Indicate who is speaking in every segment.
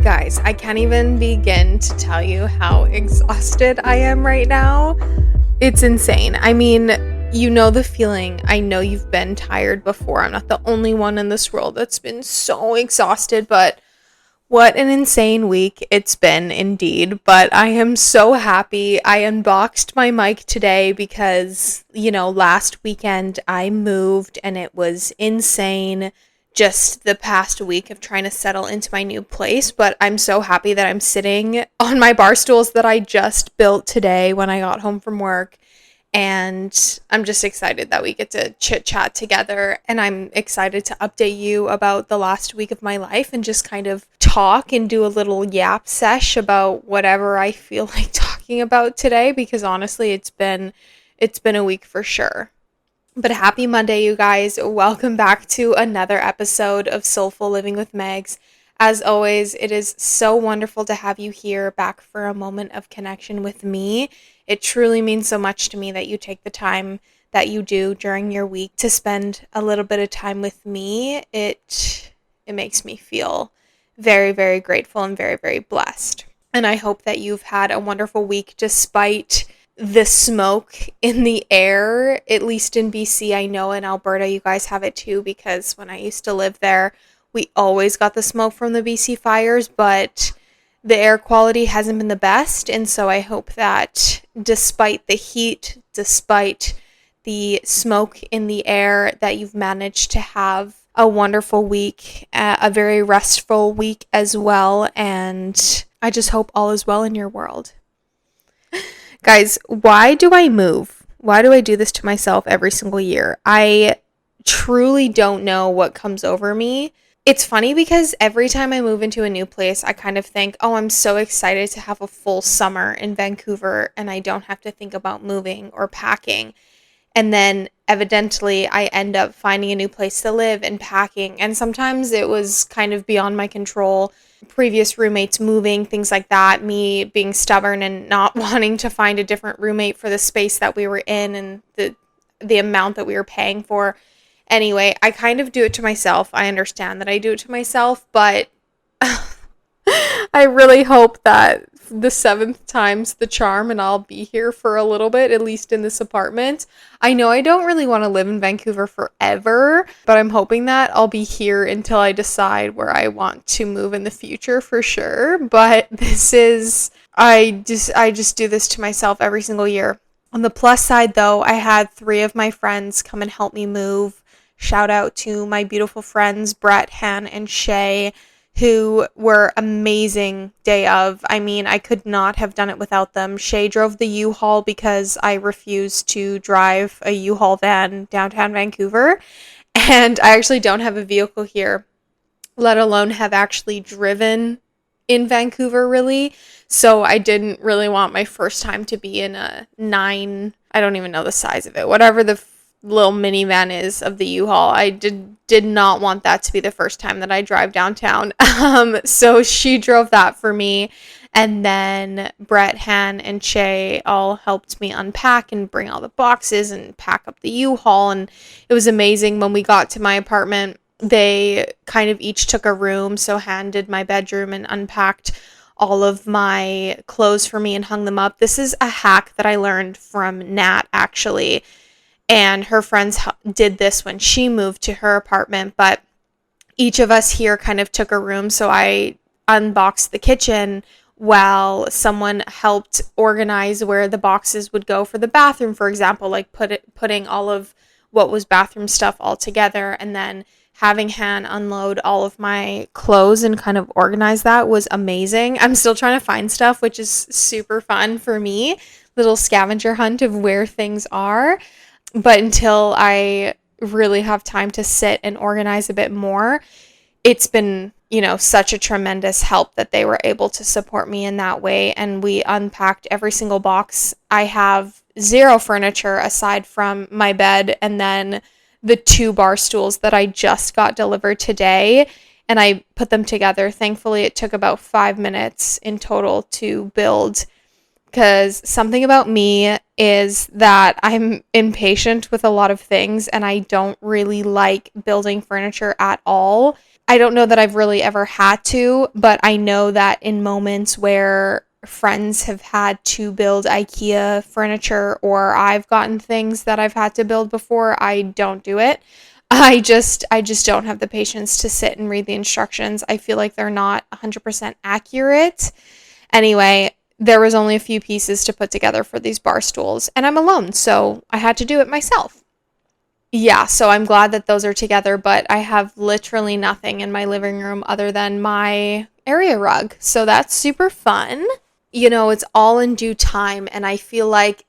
Speaker 1: Guys, I can't even begin to tell you how exhausted I am right now. It's insane. I mean, you know the feeling. I know you've been tired before. I'm not the only one in this world that's been so exhausted, but what an insane week it's been indeed. But I am so happy. I unboxed my mic today because, last weekend I moved and it was insane. Just the past week of trying to settle into my new place, but I'm so happy that I'm sitting on my bar stools that I just built today when I got home from work, and I'm just excited that we get to chit chat together, and I'm excited to update you about the last week of my life and just kind of talk and do a little yap sesh about whatever I feel like talking about today, because honestly, it's been a week for sure. But happy Monday, you guys. Welcome back to another episode of Soulful Living with Megs. As always, it is so wonderful to have you here back for a moment of connection with me. It truly means so much to me that you take the time that you do during your week to spend a little bit of time with me. It makes me feel very, very grateful and very, very blessed. And I hope that you've had a wonderful week despite the smoke in the air, at least in BC. I know in Alberta you guys have it too, because when I used to live there, we always got the smoke from the BC fires, but the air quality hasn't been the best. And so I hope that despite the heat, despite the smoke in the air, that you've managed to have a wonderful week, a very restful week as well. And I just hope all is well in your world. Guys, why do I move? Why do I do this to myself every single year? I truly don't know what comes over me. It's funny because every time I move into a new place, I kind of think, oh, I'm so excited to have a full summer in Vancouver and I don't have to think about moving or packing. And then evidently I end up finding a new place to live and packing. And sometimes it was kind of beyond my control. Previous roommates moving, things like that, me being stubborn and not wanting to find a different roommate for the space that we were in and the amount that we were paying for. Anyway, I kind of do it to myself. I understand that I do it to myself, but I really hope that the seventh time's the charm and I'll be here for a little bit, at least in this apartment. I know I don't really want to live in Vancouver forever, but I'm hoping that I'll be here until I decide where I want to move in the future for sure. But I just do this to myself every single year. On the plus side though, I had 3 of my friends come and help me move. Shout out to my beautiful friends, Brett, Han, and Shay, who were amazing day of. I mean, I could not have done it without them. Shay drove the U-Haul because I refuse to drive a U-Haul van downtown Vancouver. And I actually don't have a vehicle here, let alone have actually driven in Vancouver really. So I didn't really want my first time to be in a 9, I don't even know the size of it, whatever the little minivan is of the U-Haul. I did not want that to be the first time that I drive downtown. So she drove that for me. And then Brett, Han, and Shay all helped me unpack and bring all the boxes and pack up the U-Haul. And it was amazing. When we got to my apartment, they kind of each took a room. So Han did my bedroom and unpacked all of my clothes for me and hung them up. This is a hack that I learned from Nat, actually. And her friends did this when she moved to her apartment, but each of us here kind of took a room. So I unboxed the kitchen while someone helped organize where the boxes would go for the bathroom, for example, like putting all of what was bathroom stuff all together, and then having Han unload all of my clothes and kind of organize that was amazing. I'm still trying to find stuff, which is super fun for me, little scavenger hunt of where things are. But until I really have time to sit and organize a bit more, it's been, such a tremendous help that they were able to support me in that way. And we unpacked every single box. I have 0 furniture aside from my bed and then the 2 bar stools that I just got delivered today. And I put them together. Thankfully, it took about 5 minutes in total to build, because something about me is that I'm impatient with a lot of things and I don't really like building furniture at all. I don't know that I've really ever had to, but I know that in moments where friends have had to build IKEA furniture or I've gotten things that I've had to build before, I don't do it. I just don't have the patience to sit and read the instructions. I feel like they're not 100% accurate. Anyway, there was only a few pieces to put together for these bar stools, and I'm alone, so I had to do it myself. Yeah, so I'm glad that those are together, but I have literally nothing in my living room other than my area rug. So that's super fun. It's all in due time, and I feel like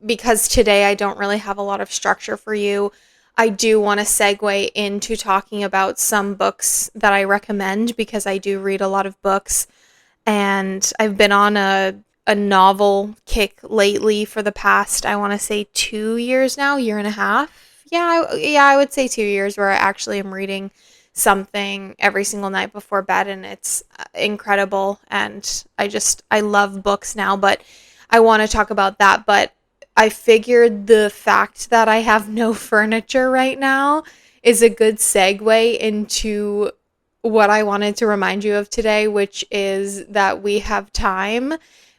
Speaker 1: because today I don't really have a lot of structure for you, I do want to segue into talking about some books that I recommend because I do read a lot of books and I've been on a novel kick lately for the past, I want to say 2 years now, year and a half. Yeah, I would say 2 years where I actually am reading something every single night before bed, and it's incredible. And I love books now, but I want to talk about that. But I figured the fact that I have no furniture right now is a good segue into what I wanted to remind you of today, which is that we have time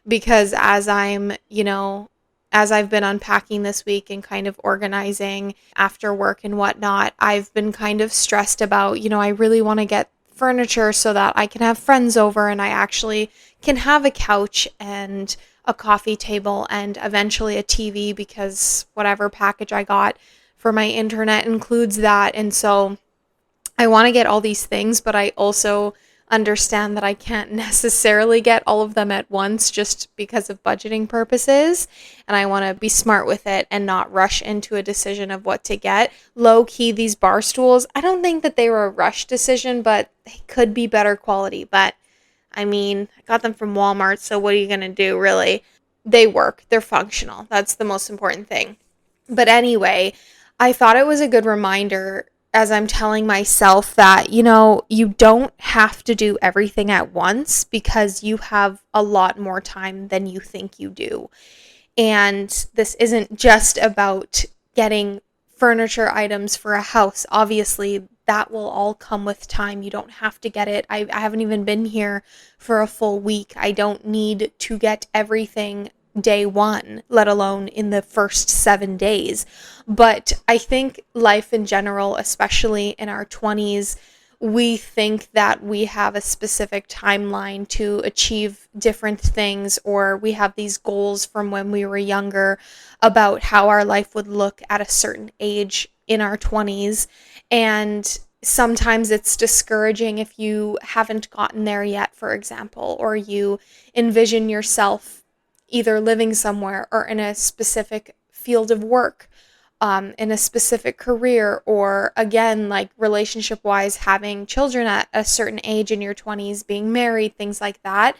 Speaker 1: because as I've been unpacking this week and kind of organizing after work and whatnot, I've been kind of stressed about, I really want to get furniture so that I can have friends over and I actually can have a couch and a coffee table and eventually a TV because whatever package I got for my internet includes that. And so I want to get all these things, but I also understand that I can't necessarily get all of them at once just because of budgeting purposes. And I want to be smart with it and not rush into a decision of what to get. Low key, these bar stools, I don't think that they were a rush decision, but they could be better quality. But I mean, I got them from Walmart, so what are you going to do, really? They work, they're functional. That's the most important thing. But anyway, I thought it was a good reminder as I'm telling myself that, you don't have to do everything at once because you have a lot more time than you think you do. And this isn't just about getting furniture items for a house. Obviously, that will all come with time. You don't have to get it. I haven't even been here for a full week. I don't need to get everything day one, let alone in the first 7 days. But I think life in general, especially in our 20s, we think that we have a specific timeline to achieve different things, or we have these goals from when we were younger about how our life would look at a certain age in our 20s. And sometimes it's discouraging if you haven't gotten there yet, for example, or you envision yourself either living somewhere or in a specific field of work, in a specific career, or again, like relationship wise, having children at a certain age in your 20s, being married, things like that,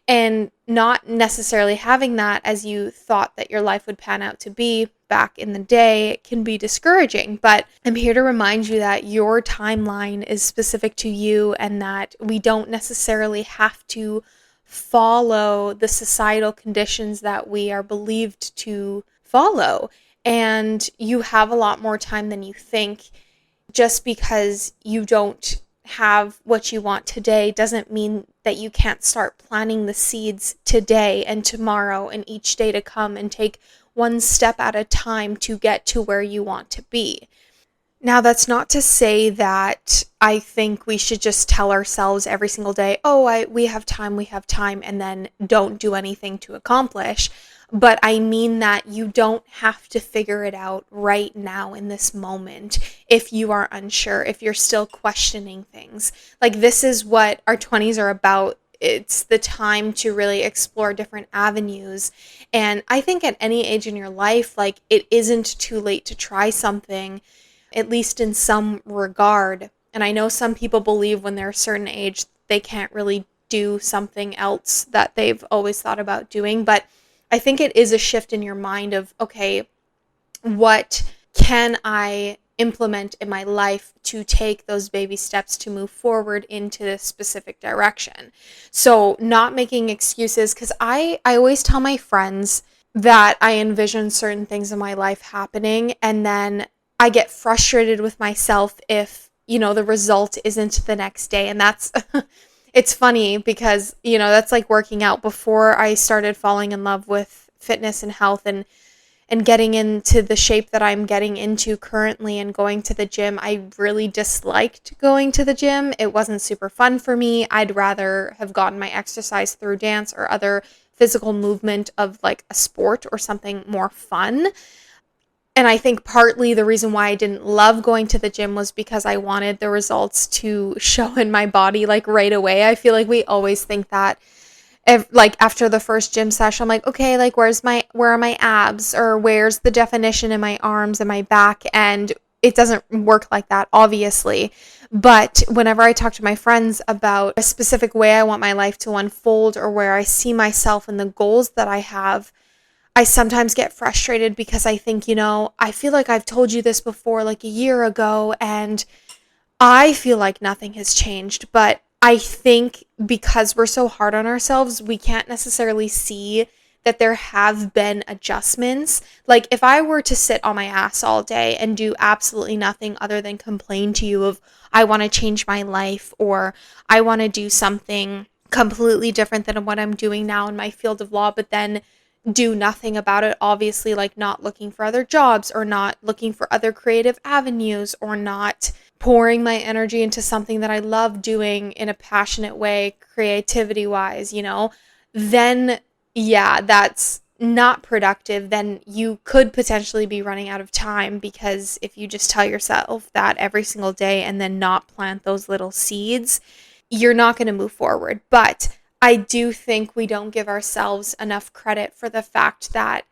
Speaker 1: and not necessarily having that as you thought that your life would pan out to be back in the day can be discouraging. But I'm here to remind you that your timeline is specific to you and that we don't necessarily have to follow the societal conditions that we are believed to follow. And you have a lot more time than you think. Just because you don't have what you want today doesn't mean that you can't start planting the seeds today and tomorrow and each day to come and take one step at a time to get to where you want to be. Now, that's not to say that I think we should just tell ourselves every single day, oh, we have time, and then don't do anything to accomplish. But I mean that you don't have to figure it out right now in this moment if you are unsure, if you're still questioning things. Like, this is what our 20s are about. It's the time to really explore different avenues. And I think at any age in your life, like, it isn't too late to try something, at least in some regard. And I know some people believe when they're a certain age, they can't really do something else that they've always thought about doing. But I think it is a shift in your mind of, okay, what can I implement in my life to take those baby steps to move forward into this specific direction? So not making excuses, because I always tell my friends that I envision certain things in my life happening, and then I get frustrated with myself if the result isn't the next day. And that's, it's funny because, that's like working out. Before I started falling in love with fitness and health and getting into the shape that I'm getting into currently and going to the gym, I really disliked going to the gym. It wasn't super fun for me. I'd rather have gotten my exercise through dance or other physical movement of like a sport or something more fun. And I think partly the reason why I didn't love going to the gym was because I wanted the results to show in my body like right away. I feel like we always think that like after the first gym session, I'm like, okay, like where are my abs, or where's the definition in my arms and my back? And it doesn't work like that, obviously. But whenever I talk to my friends about a specific way I want my life to unfold or where I see myself and the goals that I have, I sometimes get frustrated because I think, I feel like I've told you this before like a year ago, and I feel like nothing has changed. But I think because we're so hard on ourselves, we can't necessarily see that there have been adjustments. Like if I were to sit on my ass all day and do absolutely nothing other than complain to you of, I want to change my life, or I want to do something completely different than what I'm doing now in my field of law, but then do nothing about it, obviously, like not looking for other jobs or not looking for other creative avenues or not pouring my energy into something that I love doing in a passionate way, creativity wise, then yeah, that's not productive. Then you could potentially be running out of time, because if you just tell yourself that every single day and then not plant those little seeds, you're not going to move forward. But I do think we don't give ourselves enough credit for the fact that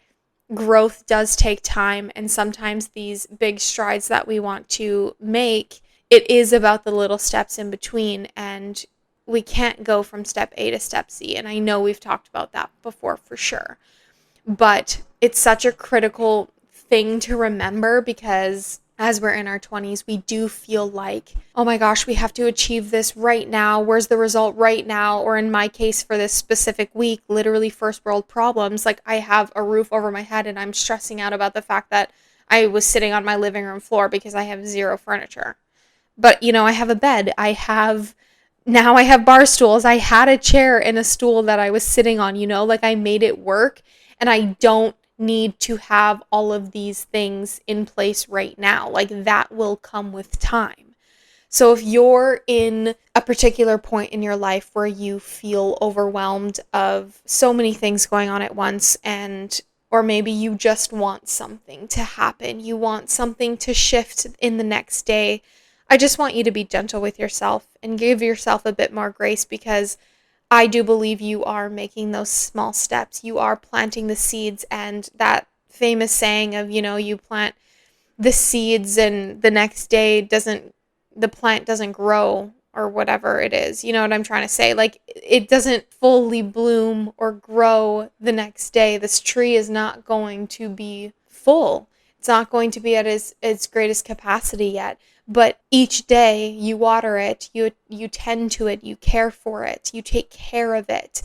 Speaker 1: growth does take time, and sometimes these big strides that we want to make, it is about the little steps in between, and we can't go from step A to step Z. And I know we've talked about that before for sure, but it's such a critical thing to remember, because as we're in our 20s, we do feel like, oh my gosh, we have to achieve this right now. Where's the result right now? Or in my case, for this specific week, literally first world problems. Like I have a roof over my head and I'm stressing out about the fact that I was sitting on my living room floor because I have zero furniture. But, I have a bed. Now I have bar stools. I had a chair and a stool that I was sitting on, like I made it work, and I don't need to have all of these things in place right now. Like that will come with time. So if you're in a particular point in your life where you feel overwhelmed of so many things going on at once, and or maybe you just want something to happen, you want something to shift in the next day, I just want you to be gentle with yourself and give yourself a bit more grace, because I do believe you are making those small steps. You are planting the seeds, and that famous saying of, you plant the seeds and the next day the plant doesn't grow, or whatever it is. You know what I'm trying to say? Like it doesn't fully bloom or grow the next day. This tree is not going to be full. It's not going to be at its greatest capacity yet. But each day you water it, you tend to it, you care for it, you take care of it,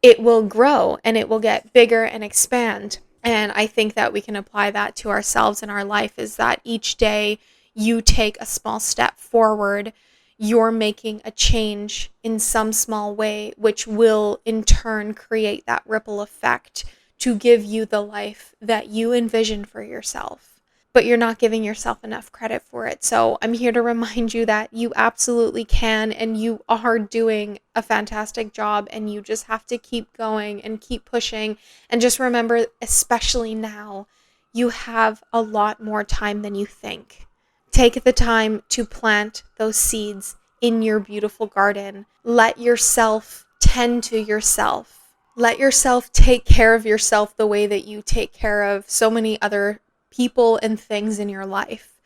Speaker 1: it will grow and it will get bigger and expand. And I think that we can apply that to ourselves in our life, is that each day you take a small step forward, you're making a change in some small way, which will in turn create that ripple effect to give you the life that you envision for yourself. But you're not giving yourself enough credit for it. So I'm here to remind you that you absolutely can, and you are doing a fantastic job, and you just have to keep going and keep pushing. And just remember, especially now, you have a lot more time than you think. Take the time to plant those seeds in your beautiful garden. Let yourself tend to yourself. Let yourself take care of yourself the way that you take care of so many other people and things in your life,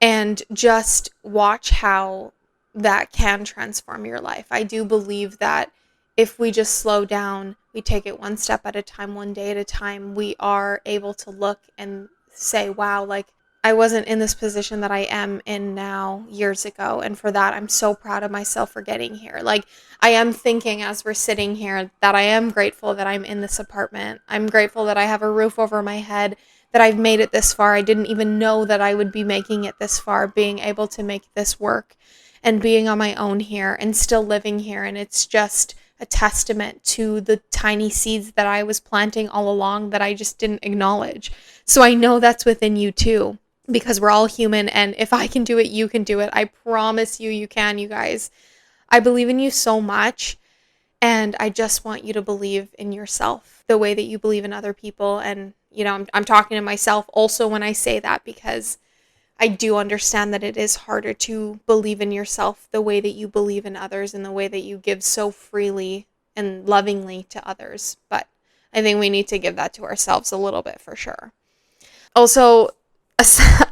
Speaker 1: and just watch how that can transform your life. I do believe that if we just slow down, we take it one step at a time, one day at a time, we are able to look and say, wow, like I wasn't in this position that I am in now years ago. And for that, I'm so proud of myself for getting here. Like I am thinking as we're sitting here that I am grateful that I'm in this apartment. I'm grateful that I have a roof over my head, that I've made it this far. I didn't even know that I would be making it this far, being able to make this work and being on my own here and still living here. And it's just a testament to the tiny seeds that I was planting all along that I just didn't acknowledge. So I know that's within you too, because we're all human. And if I can do it, you can do it. I promise you, you can, you guys. I believe in you so much. And I just want you to believe in yourself the way that you believe in other people. And, you know, I'm talking to myself also when I say that, because I do understand that it is harder to believe in yourself the way that you believe in others and the way that you give so freely and lovingly to others. But I think we need to give that to ourselves a little bit for sure. Also,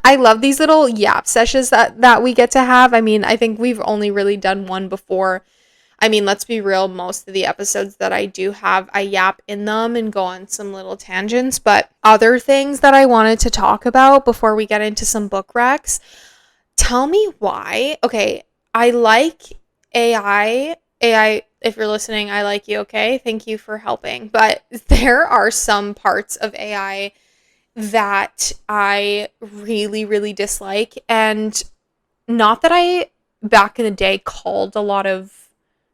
Speaker 1: I love these little yap sessions that we get to have. I mean, I think we've only really done one before. I mean, let's be real, most of the episodes that I do have, I yap in them and go on some little tangents. But other things that I wanted to talk about before we get into some book recs, tell me why. Okay, I like AI. AI, if you're listening, I like you, okay? Thank you for helping. But there are some parts of AI that I really, really dislike. And not that I, back in the day, called a lot of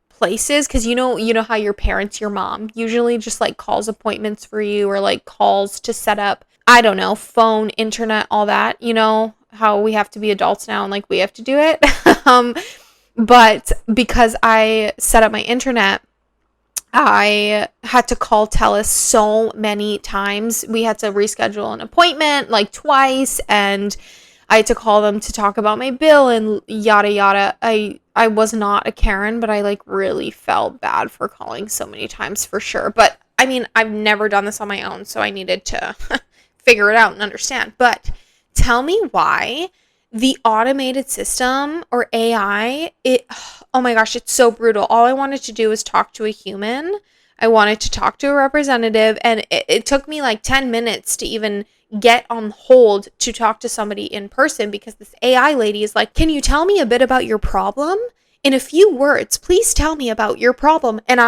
Speaker 1: places, because you know how your parents, your mom usually just like calls appointments for you, or like calls to set up, I don't know, phone, internet, all that. You know how we have to be adults now and like we have to do it. But because I set up my internet, I had to call TELUS so many times. We had to reschedule an appointment like twice, and I had to call them to talk about my bill and yada yada. I was not a Karen, but I like really felt bad for calling so many times for sure. But I mean, I've never done this on my own, so I needed to figure it out and understand. But tell me why the automated system or AI, oh my gosh, it's so brutal. All I wanted to do was talk to a human. I wanted to talk to a representative, and it took me like 10 minutes to even get on hold to talk to somebody in person, because this AI lady is like, can you tell me a bit about your problem? In a few words, please tell me about your problem. And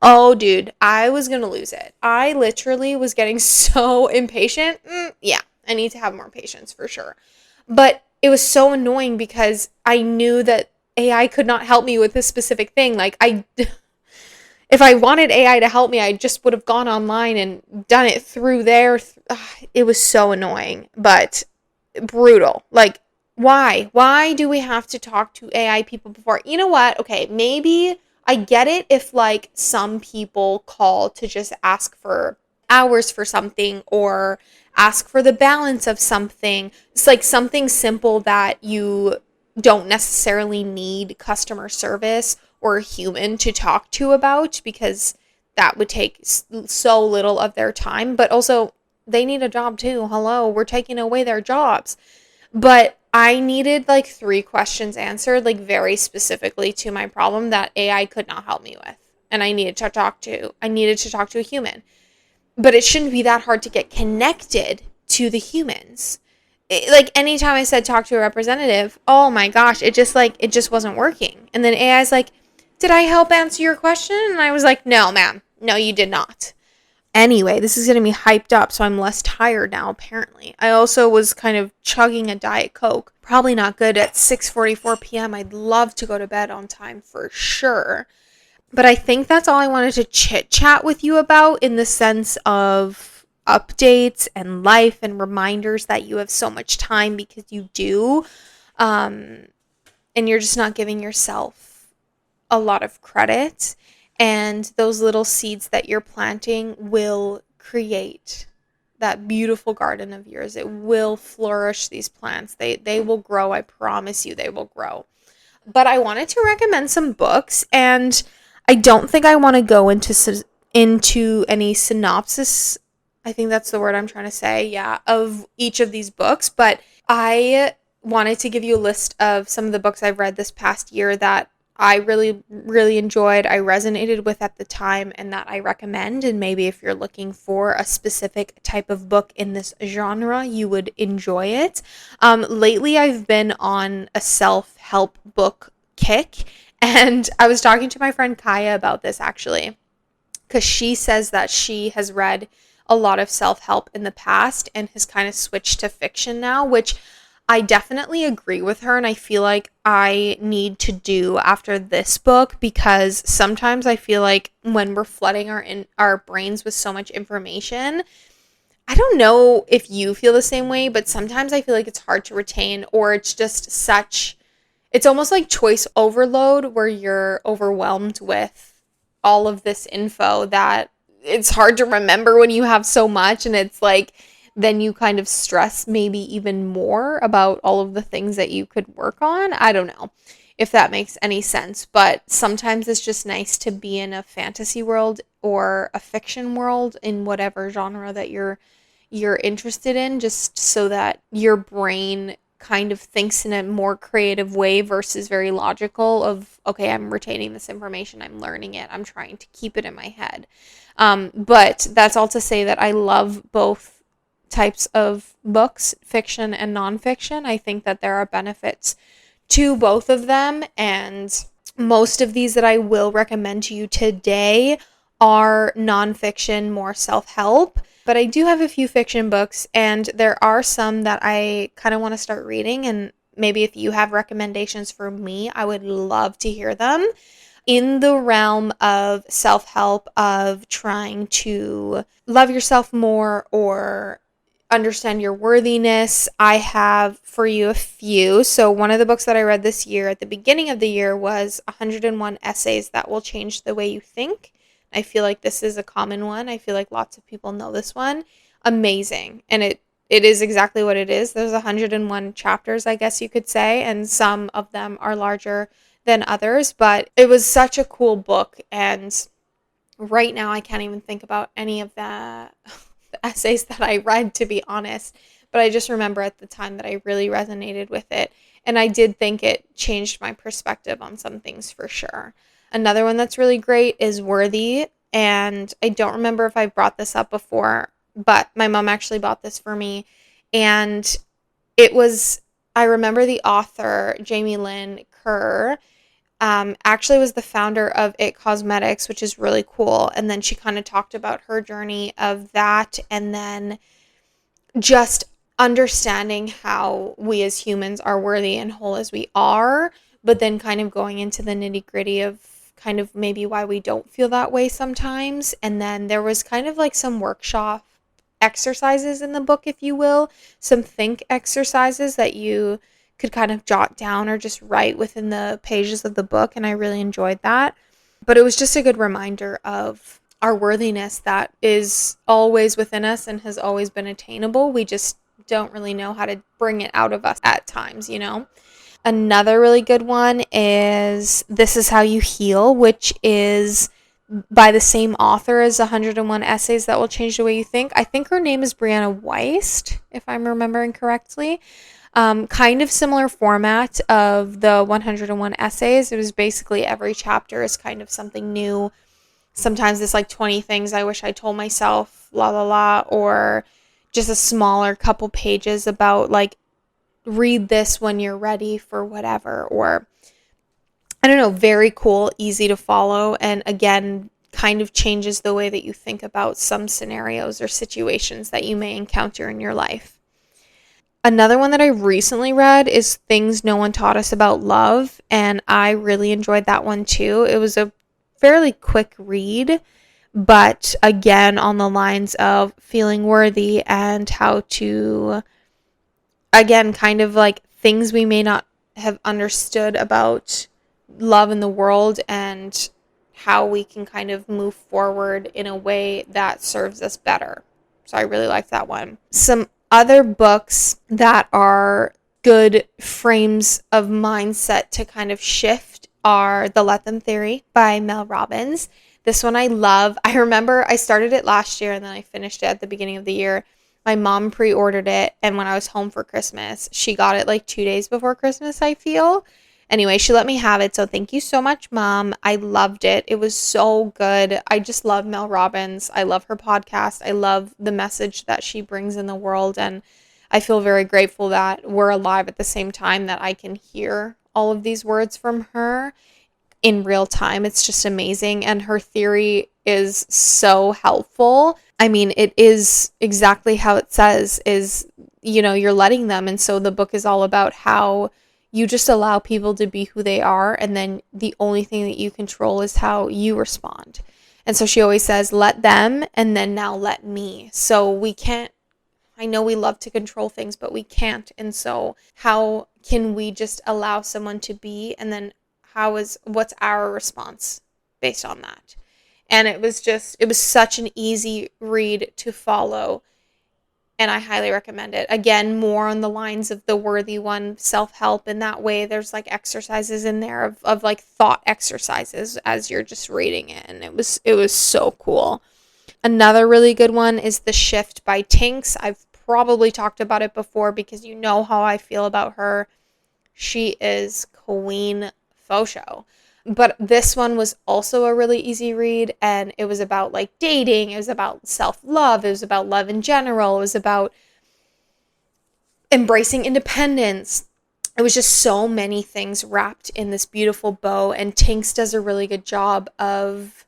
Speaker 1: oh dude, I was gonna lose it. I literally was getting so impatient. Yeah, I need to have more patience for sure. But it was so annoying because I knew that AI could not help me with this specific thing. Like if I wanted AI to help me, I just would have gone online and done it through there. It was so annoying, but brutal. Like, why? Why do we have to talk to AI people before? You know what? Okay, maybe I get it if like some people call to just ask for hours for something, or ask for the balance of something. It's like something simple that you don't necessarily need customer service or a human to talk to about, because that would take so little of their time. But also, they need a job too. Hello, we're taking away their jobs. But I needed like 3 questions answered, like very specifically to my problem that AI could not help me with. And I needed to talk to a human. But it shouldn't be that hard to get connected to the humans. Like anytime I said talk to a representative, oh my gosh, it just wasn't working. And then AI's like, did I help answer your question? And I was like, no, ma'am. No, you did not. Anyway, this is getting me hyped up, so I'm less tired now, apparently. I also was kind of chugging a Diet Coke. Probably not good at 6:44 p.m. I'd love to go to bed on time for sure. But I think that's all I wanted to chit chat with you about, in the sense of updates and life and reminders that you have so much time, because you do. And you're just not giving yourself a lot of credit. And those little seeds that you're planting will create that beautiful garden of yours. It will flourish, these plants. They will grow. I promise you, they will grow. But I wanted to recommend some books, and I don't think I want to go into any synopsis. I think that's the word I'm trying to say. Yeah, of each of these books. But I wanted to give you a list of some of the books I've read this past year that I really, really enjoyed, I resonated with at the time, and that I recommend. And maybe if you're looking for a specific type of book in this genre, you would enjoy it. Lately, I've been on a self-help book kick. And I was talking to my friend Kaya about this, actually, because she says that she has read a lot of self-help in the past and has kind of switched to fiction now, which I definitely agree with her, and I feel like I need to do after this book, because sometimes I feel like when we're flooding our brains with so much information, I don't know if you feel the same way, but sometimes I feel like it's hard to retain, or it's just it's almost like choice overload where you're overwhelmed with all of this info that it's hard to remember when you have so much, and it's like then you kind of stress maybe even more about all of the things that you could work on. I don't know if that makes any sense, but sometimes it's just nice to be in a fantasy world or a fiction world in whatever genre that you're interested in, just so that your brain kind of thinks in a more creative way versus very logical of, okay, I'm retaining this information, I'm learning it, I'm trying to keep it in my head. But that's all to say that I love both types of books, fiction and nonfiction. I think that there are benefits to both of them, and most of these that I will recommend to you today are nonfiction, more self-help. But I do have a few fiction books, and there are some that I kind of want to start reading, and maybe if you have recommendations for me, I would love to hear them. In the realm of self-help, of trying to love yourself more or understand your worthiness, I have for you a few. So one of the books that I read this year at the beginning of the year was 101 Essays That Will Change the Way You Think. I feel like this is a common one. I feel like lots of people know this one. Amazing. And it is exactly what it is. There's 101 chapters, I guess you could say, and some of them are larger than others, but it was such a cool book, and right now I can't even think about any of the essays that I read, to be honest, but I just remember at the time that I really resonated with it, and I did think it changed my perspective on some things for sure. Another one that's really great is Worthy, and I don't remember if I brought this up before, but my mom actually bought this for me, and it was, I remember the author, Jamie Lynn Kerr, actually was the founder of It Cosmetics, which is really cool. And then she kind of talked about her journey of that, and then just understanding how we as humans are worthy and whole as we are, but then kind of going into the nitty gritty of kind of maybe why we don't feel that way sometimes. And then there was kind of like some workshop exercises in the book, if you will, some think exercises that you could kind of jot down or just write within the pages of the book. And I really enjoyed that. But it was just a good reminder of our worthiness that is always within us and has always been attainable. We just don't really know how to bring it out of us at times, you know? Another really good one is This Is How You Heal, which is by the same author as 101 Essays That Will Change the Way You Think. I think her name is Brianna Weist, if I'm remembering correctly. Kind of similar format of the 101 essays. It was basically every chapter is kind of something new. Sometimes it's like 20 things I wish I told myself, la la la, or just a smaller couple pages about like, read this when you're ready for whatever, or I don't know, very cool, easy to follow, and again, kind of changes the way that you think about some scenarios or situations that you may encounter in your life. Another one that I recently read is Things No One Taught Us About Love, and I really enjoyed that one too. It was a fairly quick read, but again, on the lines of feeling worthy and how to, again, kind of like things we may not have understood about love in the world and how we can kind of move forward in a way that serves us better. So I really liked that one. Some other books that are good frames of mindset to kind of shift are The Let Them Theory by Mel Robbins. This one I love. I remember I started it last year and then I finished it at the beginning of the year. My mom pre-ordered it, and when I was home for Christmas, she got it like 2 days before Christmas, I feel. Anyway, she let me have it, so thank you so much, Mom. I loved it. It was so good. I just love Mel Robbins. I love her podcast. I love the message that she brings in the world, and I feel very grateful that we're alive at the same time that I can hear all of these words from her. in real time. It's just amazing. And her theory is so helpful. I mean, it is exactly how it says is, you're letting them. And so the book is all about how you just allow people to be who they are. And then the only thing that you control is how you respond. And so she always says, let them, and then now let me. So we can't, I know we love to control things, but we can't. And so how can we just allow someone to be, and then what's our response based on that? And it was such an easy read to follow. And I highly recommend it. Again, more on the lines of the Worthy One, self-help in that way. There's like exercises in there of like thought exercises as you're just reading it. And it was so cool. Another really good one is The Shift by Tinks. I've probably talked about it before because you know how I feel about her. She is queen faux show. But this one was also a really easy read, and it was about like dating, it was about self-love, it was about love in general, it was about embracing independence. It was just so many things wrapped in this beautiful bow, and Tinks does a really good job of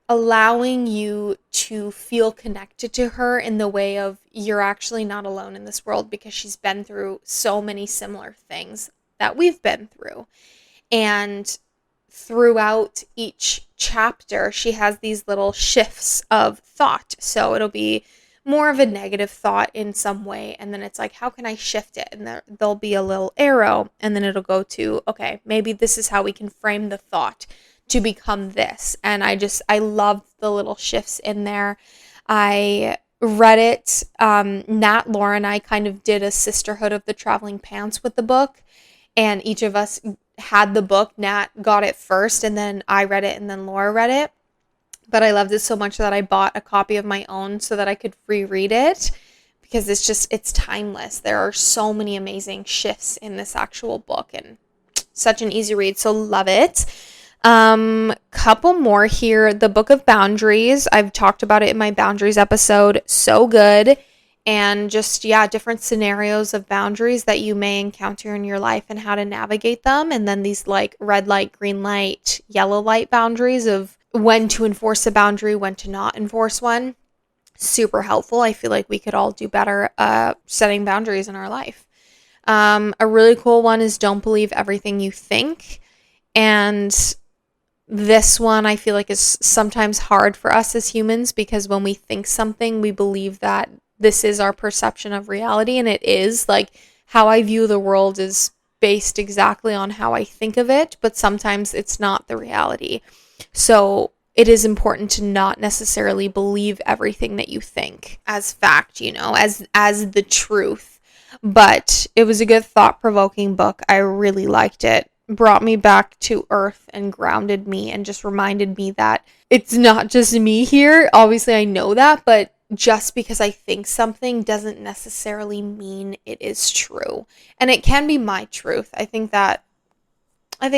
Speaker 1: allowing you to feel connected to her in the way of you're actually not alone in this world, because she's been through so many similar things that we've been through. And throughout each chapter, she has these little shifts of thought. So it'll be more of a negative thought in some way, and then it's like, how can I shift it? And there'll be a little arrow, and then it'll go to, okay, maybe this is how we can frame the thought to become this. And I loved the little shifts in there. I read it. Nat, Laura, and I kind of did a sisterhood of the traveling pants with the book, and each of us had the book. Nat got it first, and then I read it, and then Laura read it. But I loved it so much that I bought a copy of my own so that I could reread it, because it's timeless. There are so many amazing shifts in this actual book, and such an easy read. So love it. Couple more here. The Book of Boundaries. I've talked about it in my boundaries episode. So good. And just, different scenarios of boundaries that you may encounter in your life and how to navigate them. And then these like red light, green light, yellow light boundaries of when to enforce a boundary, when to not enforce one. Super helpful. I feel like we could all do better setting boundaries in our life. A really cool one is Don't Believe Everything You Think. And this one I feel like is sometimes hard for us as humans, because when we think something, we believe that this is our perception of reality, and it is. Like, how I view the world is based exactly on how I think of it, but sometimes it's not the reality. So it is important to not necessarily believe everything that you think as fact, as the truth. But it was a good thought-provoking book. I really liked it. Brought me back to earth and grounded me, and just reminded me that it's not just me here. Obviously, I know that, but just because I think something doesn't necessarily mean it is true. And it can be my truth. I think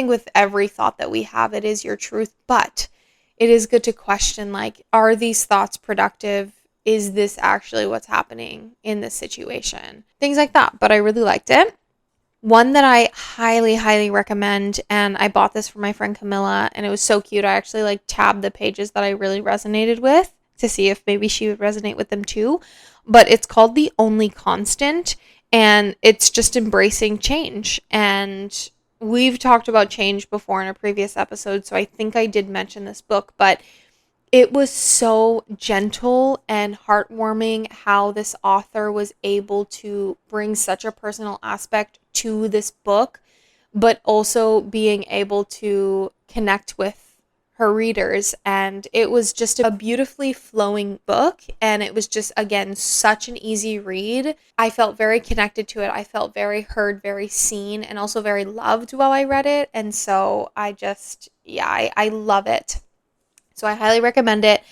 Speaker 1: with every thought that we have, it is your truth, but it is good to question, like, are these thoughts productive? Is this actually what's happening in this situation? Things like that. But I really liked it. One that I highly, highly recommend, and I bought this for my friend Camilla, and it was so cute. I actually like tabbed the pages that I really resonated with to see if maybe she would resonate with them too. But it's called The Only Constant, and it's just embracing change. And we've talked about change before in a previous episode, so I think I did mention this book, but it was so gentle and heartwarming how this author was able to bring such a personal aspect to this book, but also being able to connect with her readers. And it was just a beautifully flowing book, and it was just, again, such an easy read. I felt very connected to it. I felt very heard, very seen, and also very loved while I read it. And so I love it. So I highly recommend it.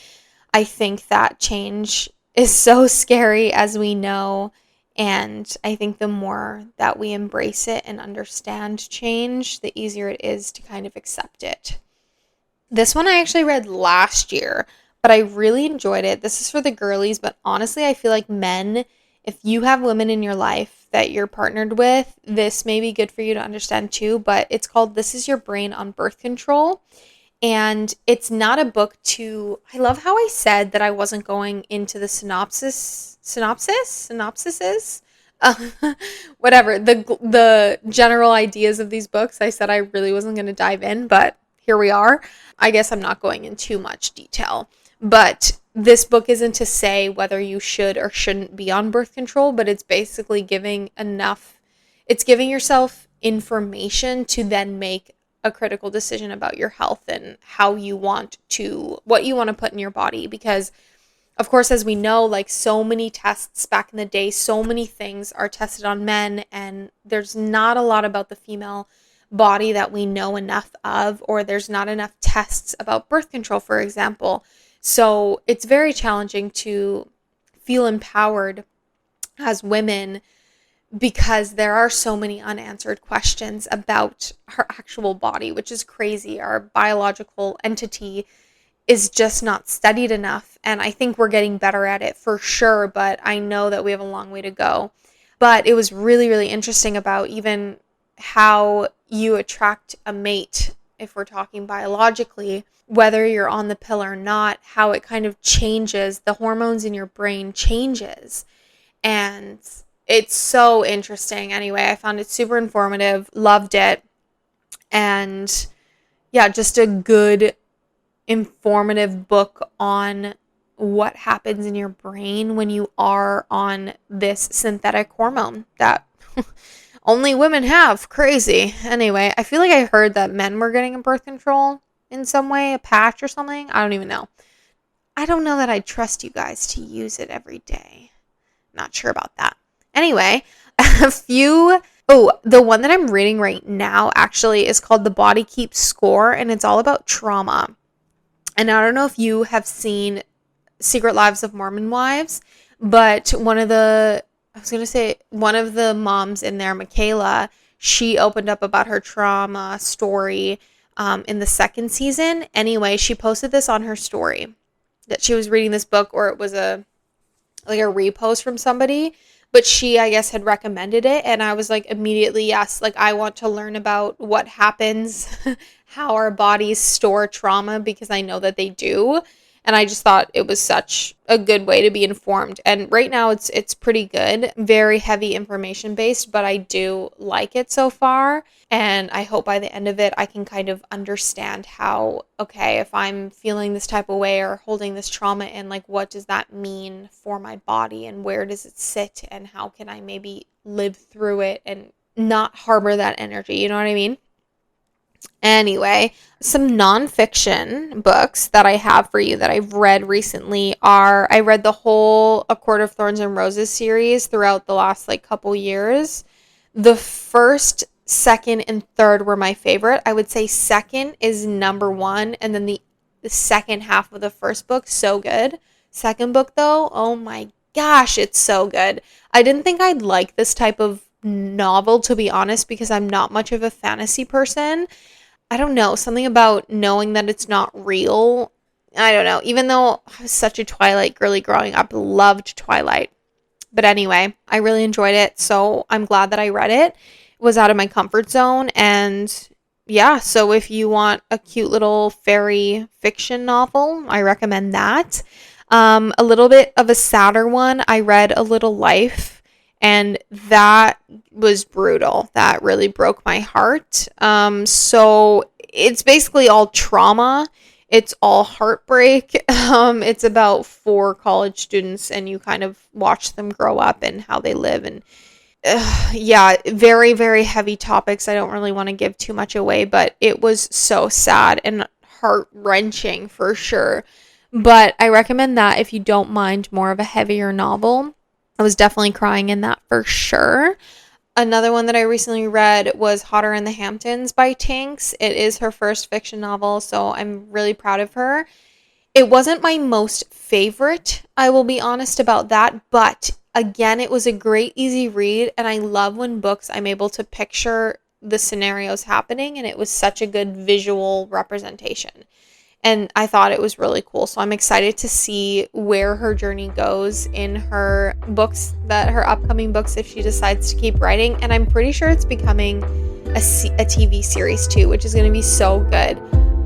Speaker 1: I think that change is so scary, as we know, and I think the more that we embrace it and understand change, the easier it is to kind of accept it. This one I actually read last year, but I really enjoyed it. This is for the girlies, but honestly, I feel like men If you have women in your life that you're partnered with, this may be good for you to understand too, but it's called This Is Your Brain on Birth Control. And it's not a book to, I love how I said that I wasn't going into the synopsises, uh, whatever, the general ideas of these books. I said I really wasn't going to dive in, but here we are. I guess I'm not going in too much detail, but this book isn't to say whether you should or shouldn't be on birth control, but it's basically it's giving yourself information to then make a critical decision about your health and what you want to put in your body. Because of course, as we know, like so many tests back in the day, so many things are tested on men, and there's not a lot about the female body that we know enough of, or there's not enough tests about birth control, for example. So it's very challenging to feel empowered as women because there are so many unanswered questions about our actual body, which is crazy. Our biological entity is just not studied enough, and I think we're getting better at it for sure, but I know that we have a long way to go. But it was really, really interesting about even how you attract a mate, if we're talking biologically, whether you're on the pill or not, how it kind of changes, the hormones in your brain changes. And it's so interesting. Anyway, I found it super informative, loved it. And yeah, just a good, informative book on what happens in your brain when you are on this synthetic hormone that only women have. Crazy. Anyway, I feel like I heard that men were getting a birth control in some way, a patch or something. I don't even know. I don't know that I trust you guys to use it every day. Not sure about that. Anyway, the one that I'm reading right now actually is called The Body Keeps Score, and it's all about trauma. And I don't know if you have seen Secret Lives of Mormon Wives, but one of the moms in there, Michaela, she opened up about her trauma story in the second season. Anyway, she posted this on her story that she was reading this book, or it was a repost from somebody, but she, I guess, had recommended it, and I was like, immediately, yes, like I want to learn about what happens, how our bodies store trauma, because I know that they do, and I just thought it was such a good way to be informed. And right now it's pretty good, very heavy information based, but I do like it so far. And I hope by the end of it, I can kind of understand how, okay, if I'm feeling this type of way or holding this trauma in, like, what does that mean for my body and where does it sit and how can I maybe live through it and not harbor that energy? You know what I mean? Anyway, some nonfiction books that I have for you that I've read recently are, I read the whole A Court of Thorns and Roses series throughout the last couple years. The first, second, and third were my favorite. I would say second is number one, and then the second half of the first book, so good. Second book though, oh my gosh, it's so good. I didn't think I'd like this type of novel, to be honest, because I'm not much of a fantasy person. I don't know, something about knowing that it's not real. I don't know. Even though I was such a Twilight girly growing up, loved Twilight. But anyway, I really enjoyed it, so I'm glad that I read it. It was out of my comfort zone, and yeah, so if you want a cute little fairy fiction novel, I recommend that. A little bit of a sadder one, I read A Little Life, and that was brutal. That really broke my heart. So it's basically all trauma. It's all heartbreak. It's about 4 college students, and you kind of watch them grow up and how they live. And yeah, very, very heavy topics. I don't really want to give too much away, but it was so sad and heart-wrenching for sure. But I recommend that if you don't mind more of a heavier novel. I was definitely crying in that for sure. Another one that I recently read was Hotter in the Hamptons by Tinks. It is her first fiction novel, so I'm really proud of her. It wasn't my most favorite, I will be honest about that, but again, it was a great, easy read, and I love when books I'm able to picture the scenarios happening, and it was such a good visual representation. And I thought it was really cool. So I'm excited to see where her journey goes in her books, her upcoming books, if she decides to keep writing. And I'm pretty sure it's becoming a TV series too, which is going to be so good.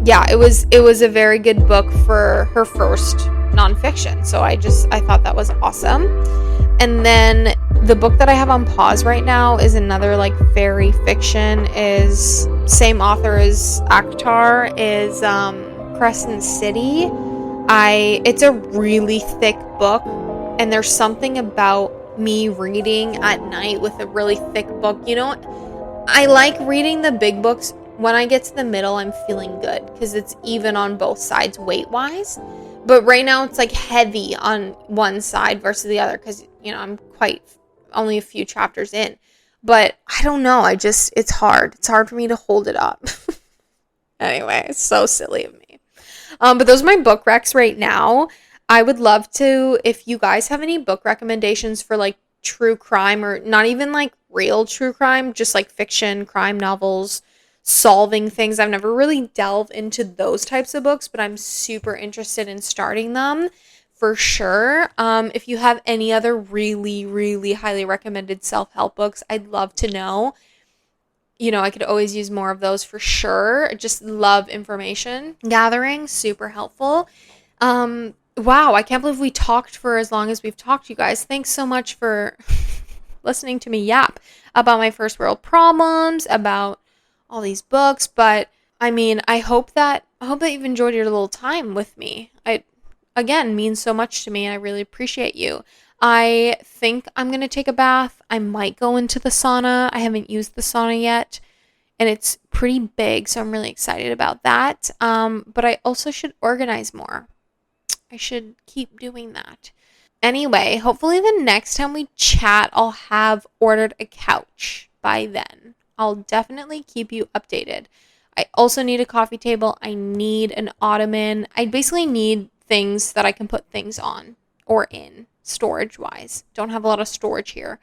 Speaker 1: Yeah, it was a very good book for her first nonfiction. So I thought that was awesome. And then the book that I have on pause right now is another like fairy fiction, is same author as Akhtar, is Crescent City. It's a really thick book, and there's something about me reading at night with a really thick book. You know, I like reading the big books. When I get to the middle, I'm feeling good because it's even on both sides weight-wise. But right now, it's like heavy on one side versus the other because, you know, I'm only a few chapters in. But I don't know. It's hard. It's hard for me to hold it up. Anyway, it's so silly of me. But those are my book recs right now. I would love to, if you guys have any book recommendations for like true crime, or not even like real true crime, just like fiction, crime novels, solving things. I've never really delved into those types of books, but I'm super interested in starting them for sure. If you have any other really, really highly recommended self-help books, I'd love to know. You know, I could always use more of those for sure. Just love information gathering. Super helpful. Wow, I can't believe we talked for as long as we've talked, you guys. Thanks so much for listening to me yap about my first world problems, about all these books. But I mean, I hope that you've enjoyed your little time with me. It again means so much to me, and I really appreciate you. I think I'm going to take a bath. I might go into the sauna. I haven't used the sauna yet, and it's pretty big, so I'm really excited about that. But I also should organize more. I should keep doing that. Anyway, hopefully the next time we chat, I'll have ordered a couch by then. I'll definitely keep you updated. I also need a coffee table. I need an ottoman. I basically need things that I can put things on or in, storage-wise. Don't have a lot of storage here.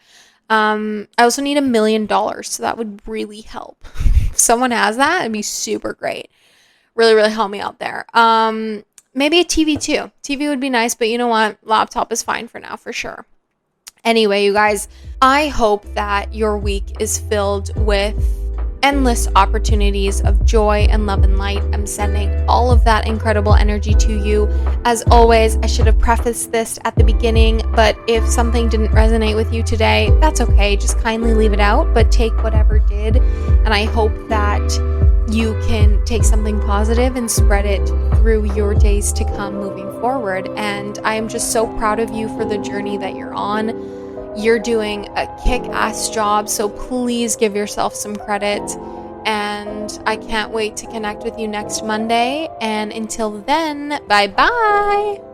Speaker 1: I also need $1 million, so that would really help. If someone has that, it'd be super great. Really, really help me out there. Maybe a TV too. TV would be nice, but you know what? Laptop is fine for now, for sure. Anyway, you guys, I hope that your week is filled with endless opportunities of joy and love and light. I'm sending all of that incredible energy to you. As always, I should have prefaced this at the beginning, but if something didn't resonate with you today, that's okay. Just kindly leave it out, but take whatever did. And I hope that you can take something positive and spread it through your days to come moving forward. And I am just so proud of you for the journey that you're on. You're doing a kick-ass job, so please give yourself some credit. And I can't wait to connect with you next Monday. And until then, bye-bye.